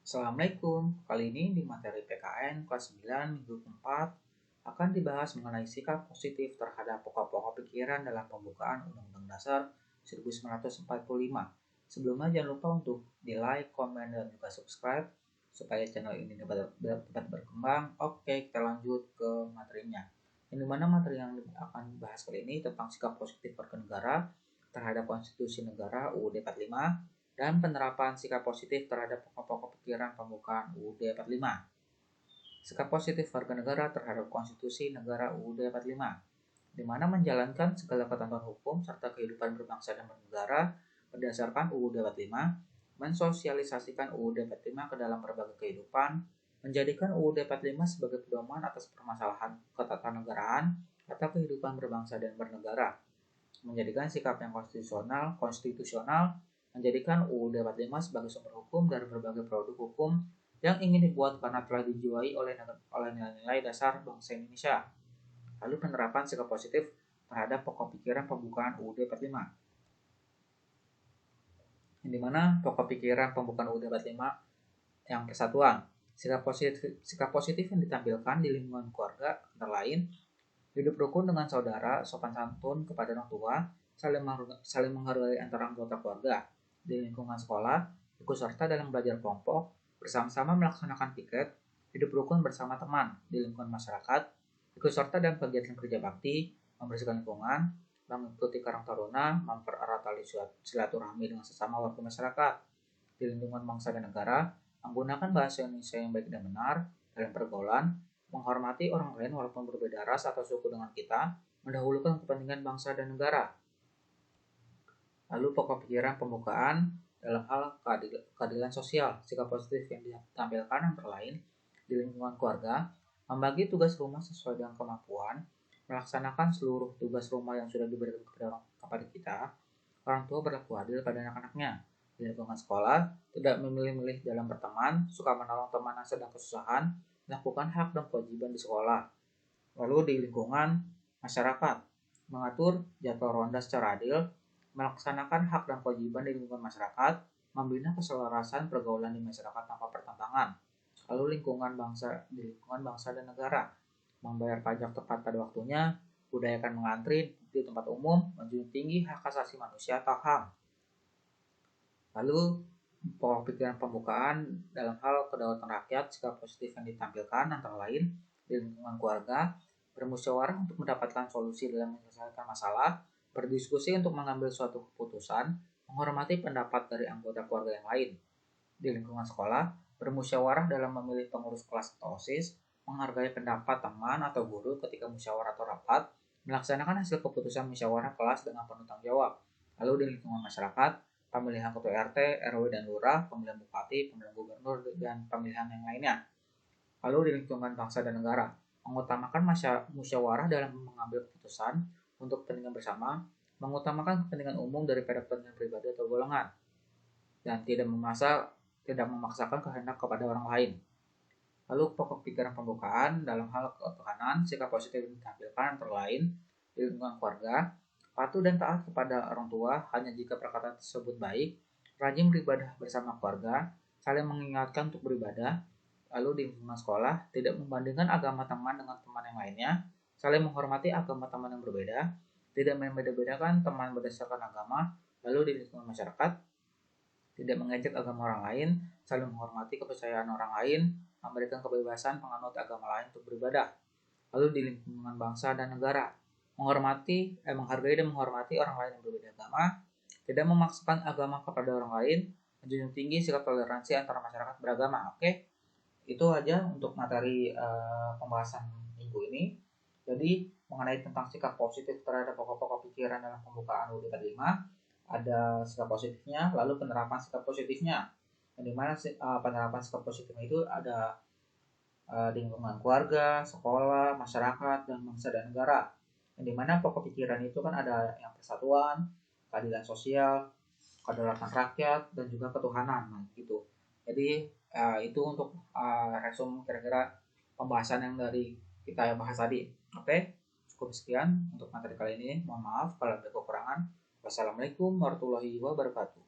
Assalamualaikum, kali ini di materi PKN kelas 9 minggu keempat akan dibahas mengenai sikap positif terhadap pokok-pokok pikiran dalam pembukaan Undang-Undang Dasar 1945. Sebelumnya jangan lupa untuk di like, komen, dan juga subscribe supaya channel ini dapat berkembang. Oke, kita lanjut ke materinya. Yang dimana materi yang akan dibahas kali ini tentang sikap positif warga negara terhadap konstitusi negara UUD 45 dan penerapan sikap positif terhadap pokok-pokok pikiran pembukaan UUD 45. Sikap positif warga negara terhadap konstitusi negara UUD 45, di mana menjalankan segala ketentuan hukum serta kehidupan berbangsa dan bernegara berdasarkan UUD 45, mensosialisasikan UUD 45 ke dalam berbagai kehidupan, menjadikan UUD 45 sebagai pedoman atas permasalahan ketatanegaraan atau kehidupan berbangsa dan bernegara, menjadikan sikap yang konstitusional, menjadikan UUD 45 sebagai sumber hukum dari berbagai produk hukum yang ingin dibuat karena telah dijiwai oleh nilai-nilai dasar bangsa Indonesia. Lalu penerapan sikap positif terhadap pokok pikiran pembukaan UUD 45. Yang dimana pokok pikiran pembukaan UUD 45 yang persatuan. Sikap positif yang ditampilkan di lingkungan keluarga antara lain hidup rukun dengan saudara, sopan santun kepada orang tua, saling menghargai antara anggota keluarga. Di lingkungan sekolah, ikut serta dalam belajar kelompok, bersama-sama melaksanakan piket, hidup rukun bersama teman. Di lingkungan masyarakat, ikut serta dalam kegiatan kerja bakti, membersihkan lingkungan, mengikuti karang taruna, mempererat tali silaturahmi dengan sesama warga masyarakat. Di lingkungan bangsa dan negara, menggunakan bahasa Indonesia yang baik dan benar dalam pergaulan, menghormati orang lain walaupun berbeda ras atau suku dengan kita, mendahulukan kepentingan bangsa dan negara. Lalu pokok pikiran pembukaan dalam hal keadilan sosial. Sikap positif yang ditampilkan antara lain di lingkungan keluarga, membagi tugas rumah sesuai dengan kemampuan, melaksanakan seluruh tugas rumah yang sudah diberikan kepada kita, orang tua berlaku adil pada anak-anaknya. Di lingkungan sekolah, tidak memilih-milih dalam berteman, suka menolong teman yang sedang kesusahan, melakukan hak dan kewajiban di sekolah. Lalu di lingkungan masyarakat, mengatur jadwal ronda secara adil, melaksanakan hak dan kewajiban di lingkungan masyarakat, membina keselarasan pergaulan di masyarakat tanpa pertentangan. Lalu di lingkungan bangsa dan negara, membayar pajak tepat pada waktunya, budayakan mengantri di tempat umum, menjunjung tinggi hak asasi manusia atau HAM. Lalu pokok pikiran pembukaan dalam hal kedaulatan rakyat, sikap positif yang ditampilkan antara lain di lingkungan keluarga, bermusyawarah untuk mendapatkan solusi dalam menyelesaikan masalah, berdiskusi untuk mengambil suatu keputusan, menghormati pendapat dari anggota keluarga yang lain. Di lingkungan sekolah, bermusyawarah dalam memilih pengurus kelas atau OSIS, menghargai pendapat teman atau guru ketika musyawarah atau rapat, melaksanakan hasil keputusan musyawarah kelas dengan penuh tanggung jawab. Lalu di lingkungan masyarakat, pemilihan ketua RT, RW dan lurah, pemilihan bupati, pemilihan gubernur, dan pemilihan yang lainnya. Lalu di lingkungan bangsa dan negara, mengutamakan musyawarah dalam mengambil keputusan untuk kepentingan bersama, mengutamakan kepentingan umum daripada kepentingan pribadi atau golongan, dan tidak memaksakan kehendak kepada orang lain. Lalu pokok pikiran pembukaan dalam hal ketahanan, sikap positif yang ditampilkan antara lain di lingkungan keluarga, patuh dan taat kepada orang tua hanya jika perkataan tersebut baik, rajin beribadah bersama keluarga, saling mengingatkan untuk beribadah. Lalu di lingkungan sekolah, tidak membandingkan agama teman dengan teman yang lainnya, saling menghormati agama teman yang berbeda, tidak membeda-bedakan teman berdasarkan agama. Lalu di lingkungan masyarakat, tidak mengejek agama orang lain, saling menghormati kepercayaan orang lain, memberikan kebebasan penganut agama lain untuk beribadah. Lalu di lingkungan bangsa dan negara, menghargai dan menghormati orang lain yang berbeda agama, tidak memaksakan agama kepada orang lain, menjunjung tinggi sikap toleransi antara masyarakat beragama. Oke, itu aja untuk materi pembahasan minggu ini. Jadi mengenai tentang sikap positif terhadap pokok-pokok pikiran dalam pembukaan UUD 45, ada sikap positifnya, lalu penerapan sikap positifnya. Yang dimana penerapan sikap positifnya itu ada di lingkungan keluarga, sekolah, masyarakat, dan bangsa dan negara. Yang dimana pokok pikiran itu kan ada yang persatuan, keadilan sosial, kedaulatan rakyat, dan juga ketuhanan. Nah, gitu. Jadi itu untuk resum kira-kira pembahasan yang dari kita bahas tadi. Oke, cukup sekian untuk materi kali ini. Mohon maaf kalau ada kekurangan. Wassalamualaikum warahmatullahi wabarakatuh.